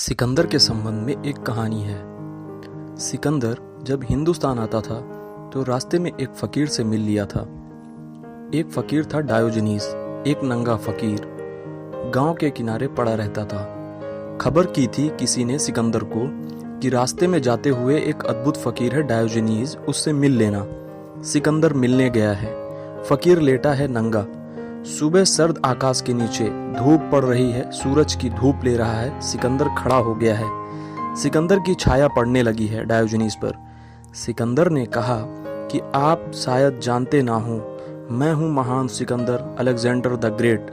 सिकंदर के संबंध में एक कहानी है। सिकंदर जब हिंदुस्तान आता था तो रास्ते में एक फकीर से मिल लिया था। एक फकीर था डायोजनीस, एक नंगा फकीर, गांव के किनारे पड़ा रहता था। खबर की थी किसी ने सिकंदर को कि रास्ते में जाते हुए एक अद्भुत फकीर है डायोजनीस, उससे मिल लेना। सिकंदर मिलने गया है। फकीर लेटा है नंगा। सुबह सर्द आकाश के नीचे धूप पड़ रही है, सूरज की धूप ले रहा है। सिकंदर खड़ा हो गया है। सिकंदर की छाया पड़ने लगी है डायोजनीस पर। सिकंदर ने कहा कि आप शायद जानते ना हो, मैं हूं महान सिकंदर, अलेक्जेंडर द ग्रेट,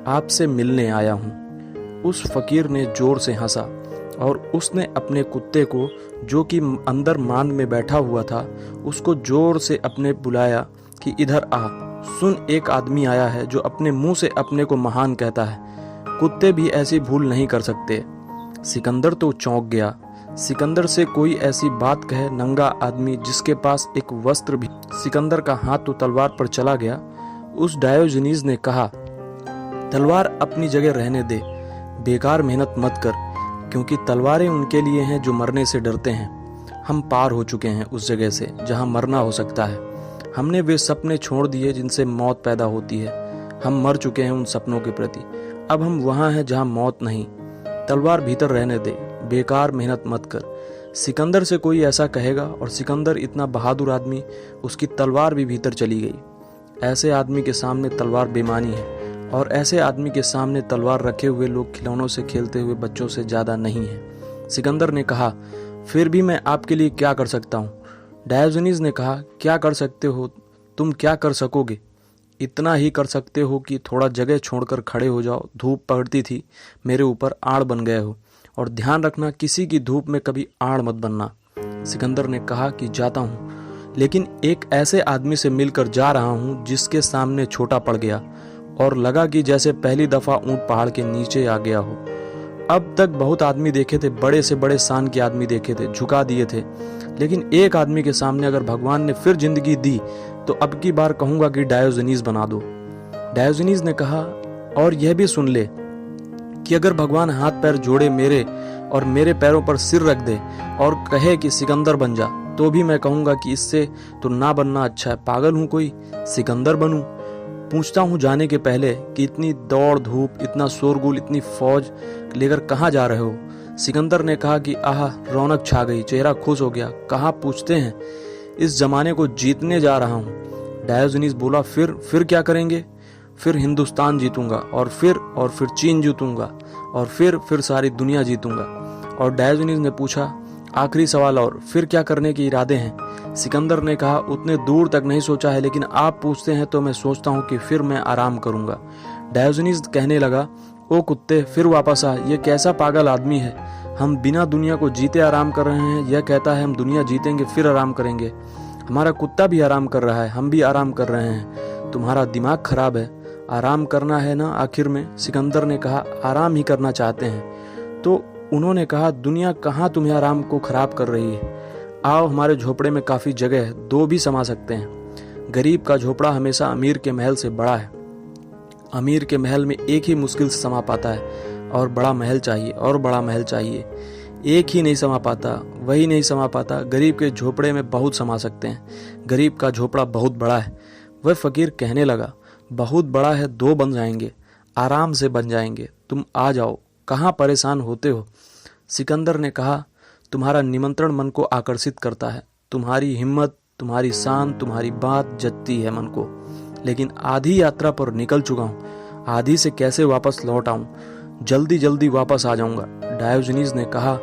आपसे मिलने आया हूं। उस फकीर ने जोर से हंसा और उसने अपने कुत्ते को, जो कि अंदर मान में बैठा हुआ था, उसको जोर से अपने बुलाया कि इधर आ, सुन, एक आदमी आया है जो अपने मुंह से अपने को महान कहता है। कुत्ते भी ऐसी भूल नहीं कर सकते। सिकंदर तो चौंक गया। सिकंदर से कोई ऐसी बात कहे नंगा आदमी जिसके पास एक वस्त्र भी। सिकंदर का हाथ तो तलवार पर चला गया। उस डायोजनीस ने कहा, तलवार अपनी जगह रहने दे, बेकार मेहनत मत कर, क्योंकि तलवारें उनके लिए हैं जो मरने से डरते हैं। हम पार हो चुके हैं उस जगह से जहां मरना हो सकता है। हमने वे सपने छोड़ दिए जिनसे मौत पैदा होती है। हम मर चुके हैं उन सपनों के प्रति। अब हम वहां हैं जहां मौत नहीं। तलवार भीतर रहने दे, बेकार मेहनत मत कर। सिकंदर से कोई ऐसा कहेगा, और सिकंदर इतना बहादुर आदमी, उसकी तलवार भी भीतर चली गई। ऐसे आदमी के सामने तलवार बेमानी है, और ऐसे आदमी के सामने तलवार रखे हुए लोग खिलौनों से खेलते हुए बच्चों से ज्यादा नहीं है। सिकंदर ने कहा, फिर भी मैं आपके लिए क्या कर सकता हूँ? डायोजनीस ने कहा, क्या कर सकते हो? तुम क्या कर सकोगे? इतना ही कर सकते हो कि थोड़ा जगह छोड़कर खड़े हो जाओ। धूप पड़ती थी, मेरे ऊपर आड़ बन गए हो, और ध्यान रखना किसी की धूप में कभी आड़ मत बनना। सिकंदर ने कहा कि जाता हूँ, लेकिन एक ऐसे आदमी से मिलकर जा रहा हूँ जिसके सामने छोटा पड़ गया और लगा कि जैसे पहली दफा ऊंट पहाड़ के नीचे आ गया हो। अब तक बहुत आदमी देखे थे, बड़े से बड़े शान के आदमी देखे थे, झुका दिए थे, लेकिन एक आदमी के सामने अगर भगवान ने फिर जिंदगी दी तो अब की बार कहूंगा कि डायोजनीस बना दो। डायोजनीस ने कहा, और यह भी सुन ले कि अगर भगवान हाथ पैर जोड़े मेरे और मेरे पैरों पर सिर रख दे और कहे कि सिकंदर बन जा, तो भी मैं कहूंगा कि इससे तो ना बनना अच्छा है। पागल हूं कोई, सिकंदर बनूं? पूछता हूं जाने के पहले कि इतनी दौड़ धूप, इतना शोरगुल, इतनी फौज लेकर कहाँ जा रहे हो? सिकंदर ने कहा कि आह, रौनक छा गई, चेहरा खुश हो गया। कहाँ पूछते हैं? इस जमाने को जीतने जा रहा हूँ। डायोजनीस बोला, फिर क्या करेंगे? फिर हिंदुस्तान जीतूंगा, और फिर चीन जीतूंगा, और फिर सारी दुनिया जीतूंगा। और डायोजनीस ने पूछा, आखिरी सवाल, और फिर क्या करने के इरादे हैं? सिकंदर ने कहा, उतने दूर तक नहीं सोचा है, लेकिन आप पूछते हैं तो मैं सोचता हूँ कि फिर मैं आराम करूंगा। डायोजनीस कहने लगा, ओ कुत्ते, फिर वापस आ, ये कैसा पागल आदमी है? हम बिना दुनिया को जीते आराम कर रहे हैं, यह कहता है हम दुनिया जीतेंगे फिर आराम करेंगे। हमारा कुत्ता भी आराम कर रहा है, हम भी आराम कर रहे हैं। तुम्हारा दिमाग खराब है, आराम करना है ना आखिर में? सिकंदर ने कहा, आराम ही करना चाहते हैं। तो उन्होंने कहा, दुनिया कहाँ तुम्हें आराम को खराब कर रही है? आओ, हमारे झोपड़े में काफी जगह है, दो भी समा सकते हैं। गरीब का झोपड़ा हमेशा अमीर के महल से बड़ा है। अमीर के महल में एक ही मुश्किल से समा पाता है, और बड़ा महल चाहिए, और बड़ा महल चाहिए। एक ही नहीं समा पाता, वही नहीं समा पाता। गरीब के झोपड़े में बहुत समा सकते हैं। गरीब का झोपड़ा बहुत बड़ा है। वह फकीर कहने लगा, बहुत बड़ा है, दो बन जाएंगे, आराम से बन जाएंगे। तुम आ जाओ, कहाँ परेशान होते हो? सिकंदर ने कहा, तुम्हारा निमंत्रण मन को आकर्षित करता है। तुम्हारी हिम्मत, तुम्हारी शान, तुम्हारी बात जचती है मन को, लेकिन आधी यात्रा पर निकल चुका हूँ। आधी से कैसे वापस लौट आऊं? जल्दी जल्दी वापस आ जाऊंगा। डायोजनीस ने कहा,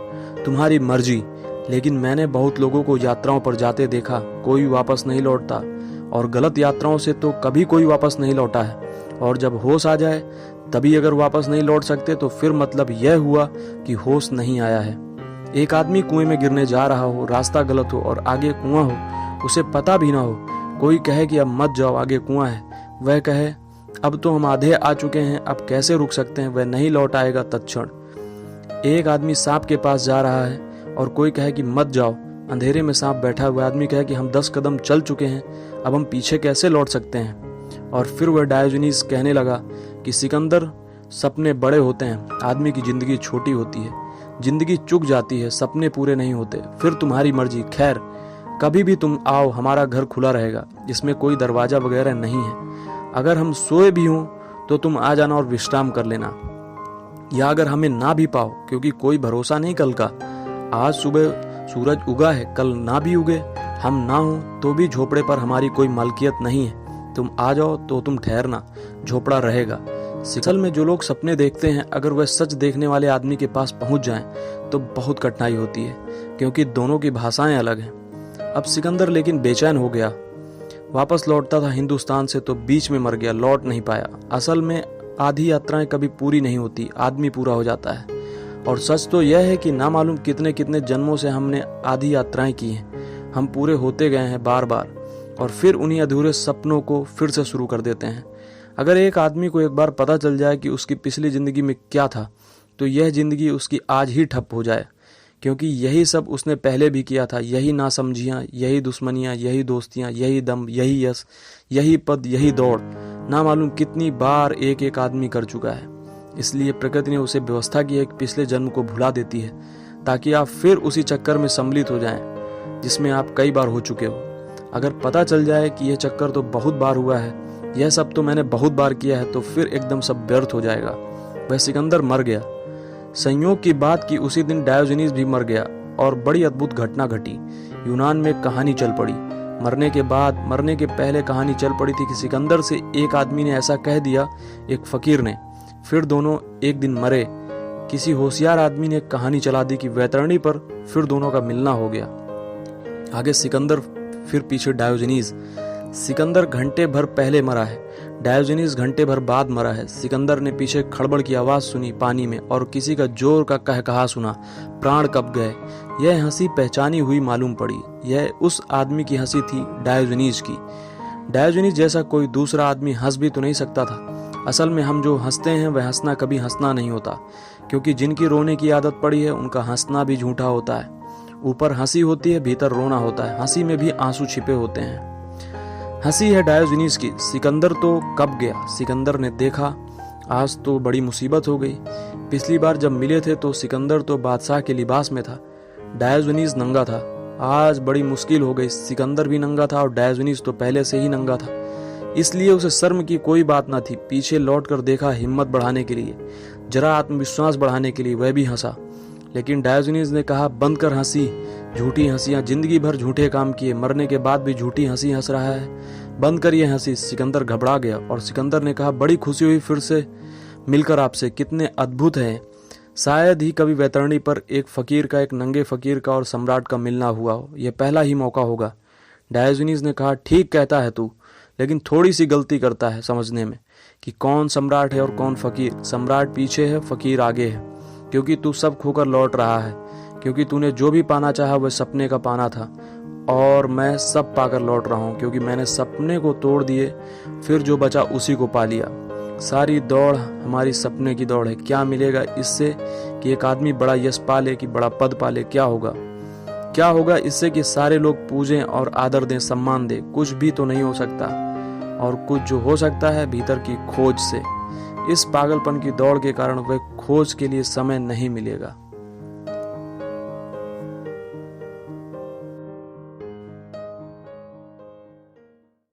तुम्हारी मर्जी, लेकिन मैंने बहुत लोगों को यात्राओं पर जाते देखा, कोई वापस नहीं लौटता, और गलत यात्राओं से तो कभी कोई वापस नहीं लौटा है। और जब होश आ जाए तभी अगर वापस नहीं लौट सकते तो फिर मतलब यह हुआ कि होश नहीं आया है। एक आदमी कुएं में गिरने जा रहा हो, रास्ता गलत हो और आगे कुआं हो, उसे पता भी ना हो, कोई कहे कि अब मत जाओ, आगे कुआं है, वह कहे अब तो हम आधे आ चुके हैं, अब कैसे रुक सकते हैं, वह नहीं लौट आएगा तत्क्षण। एक आदमी सांप के पास जा रहा है और कोई कहे कि मत जाओ, अंधेरे में सांप बैठा हुआ आदमी कहे कि हम 10 कदम चल चुके हैं, अब हम पीछे कैसे लौट सकते हैं? और फिर वह डायोजनीस कहने लगा कि सिकंदर, सपने बड़े होते हैं, आदमी की जिंदगी छोटी होती है। जिंदगी चुक जाती है, सपने पूरे नहीं होते, फिर तुम्हारी मर्जी। खैर, कभी भी तुम आओ, हमारा घर खुला रहेगा, जिसमें कोई दरवाजा वगैरह नहीं है। अगर हम सोए भी हों तो तुम आ जाना और विश्राम कर लेना। या अगर हमें ना भी पाओ, क्योंकि कोई भरोसा नहीं कल का। आज सुबह सूरज उगा है, कल ना भी उगे, हम ना हो तो भी झोपड़े पर हमारी कोई मालकियत नहीं है। तुम आ जाओ तो तुम ठहरना, झोपड़ा रहेगा। असल में जो लोग सपने देखते हैं, अगर वह सच देखने वाले आदमी के पास पहुंच जाएं तो बहुत कठिनाई होती है, क्योंकि दोनों की भाषाएं अलग हैं। अब सिकंदर लेकिन बेचैन हो गया। वापस लौटता था हिंदुस्तान से तो बीच में मर गया, लौट नहीं पाया। असल में आधी यात्राएं कभी पूरी नहीं होती, आदमी पूरा हो जाता है। और सच तो यह है कि ना मालूम कितने कितने जन्मों से हमने आधी यात्राएं की हैं। हम पूरे होते गए हैं बार बार, और फिर उन्हीं अधूरे सपनों को फिर से शुरू कर देते हैं। अगर एक आदमी को एक बार पता चल जाए कि उसकी पिछली जिंदगी में क्या था, तो यह जिंदगी उसकी आज ही ठप हो जाए, क्योंकि यही सब उसने पहले भी किया था। यही नासमझियाँ, यही दुश्मनियाँ, यही दोस्तियाँ, यही दम, यही यश, यही पद, यही दौड़, ना मालूम कितनी बार एक एक आदमी कर चुका है। इसलिए प्रकृति ने उसे व्यवस्था की है कि पिछले जन्म को भुला देती है, ताकि आप फिर उसी चक्कर में सम्मिलित हो जाएं जिसमें आप कई बार हो चुके हो। अगर पता चल जाए कि यह चक्कर तो बहुत बार हुआ है, यह सब तो मैंने बहुत बार किया है, तो फिर एकदम सब व्यर्थ हो जाएगा। वह सिकंदर मर गया। संयोग की बात कि उसी दिन डायोजनीस भी मर गया, और बड़ी अद्भुत घटना घटी। यूनान में कहानी चल पड़ी। मरने के बाद, मरने के पहले कहानी चल पड़ी थी कि सिकंदर से एक आदमी ने ऐसा कह दिया, एक फकीर ने। फिर दोनों एक दिन मरे। किसी होशियार आदमी ने कहानी चला दी कि वैतरणी पर फिर दोनों का मिलना हो गया। आगे सिकंदर, फिर पीछे डायोजनीस। सिकंदर घंटे भर पहले मरा है, डायोजनीस घंटे भर बाद मरा है। सिकंदर ने पीछे खड़बड़ की आवाज सुनी पानी में, और किसी का जोर का कहकहा सुना। प्राण कब गए। यह हंसी पहचानी हुई मालूम पड़ी। यह उस आदमी की हंसी थी, डायोजनीस की। डायोजनीस जैसा कोई दूसरा आदमी हंस भी तो नहीं सकता था। असल में हम जो हंसते हैं वह हंसना कभी हंसना नहीं होता, क्योंकि जिनकी रोने की आदत पड़ी है उनका हंसना भी झूठा होता है। ऊपर हंसी होती है, भीतर रोना होता है। हंसी में भी आंसू छिपे होते हैं। हंसी है डायोजनीस की। सिकंदर तो कब गया। सिकंदर ने देखा, आज तो बड़ी मुसीबत हो गई। पिछली बार जब मिले थे तो सिकंदर तो बादशाह के लिबास में था, डायोजनीस नंगा था। आज बड़ी मुश्किल हो गई। सिकंदर भी नंगा था और डायोजनीस तो पहले से ही नंगा था, इसलिए उसे शर्म की कोई बात ना थी। पीछे लौट कर देखा, हिम्मत बढ़ाने के लिए, जरा आत्मविश्वास बढ़ाने के लिए। वह भी हंसा, लेकिन डायोजनीस ने कहा, बंद कर हंसी, झूठी हंसियां। जिंदगी भर झूठे काम किए, मरने के बाद भी झूठी हंसी हंस रहा है। बंद कर ये हंसी। सिकंदर घबरा गया, और सिकंदर ने कहा, बड़ी खुशी हुई फिर से मिलकर आपसे। कितने अद्भुत हैं। शायद ही कभी वैतरणी पर एक फकीर का, एक नंगे फकीर का और सम्राट का मिलना हुआ हो। यह पहला ही मौका होगा। डायोजनीस ने कहा, ठीक कहता है तू, लेकिन थोड़ी सी गलती करता है समझने में कि कौन सम्राट है और कौन फकीर। सम्राट पीछे है, फकीर आगे है, क्योंकि तू सब खोकर लौट रहा है। क्योंकि तूने जो भी पाना चाहा वह सपने का पाना था, और मैं सब पाकर लौट रहा हूँ, क्योंकि मैंने सपने को तोड़ दिए, फिर जो बचा उसी को पा लिया। सारी दौड़ हमारी सपने की दौड़ है। क्या मिलेगा इससे कि एक आदमी बड़ा यश पाले, कि बड़ा पद पाले? क्या होगा? क्या होगा इससे कि सारे लोग पूजें और आदर दें, सम्मान दें? कुछ भी तो नहीं हो सकता। और कुछ जो हो सकता है भीतर की खोज से। इस पागलपन की दौड़ के कारण वह खोज के लिए समय नहीं मिलेगा।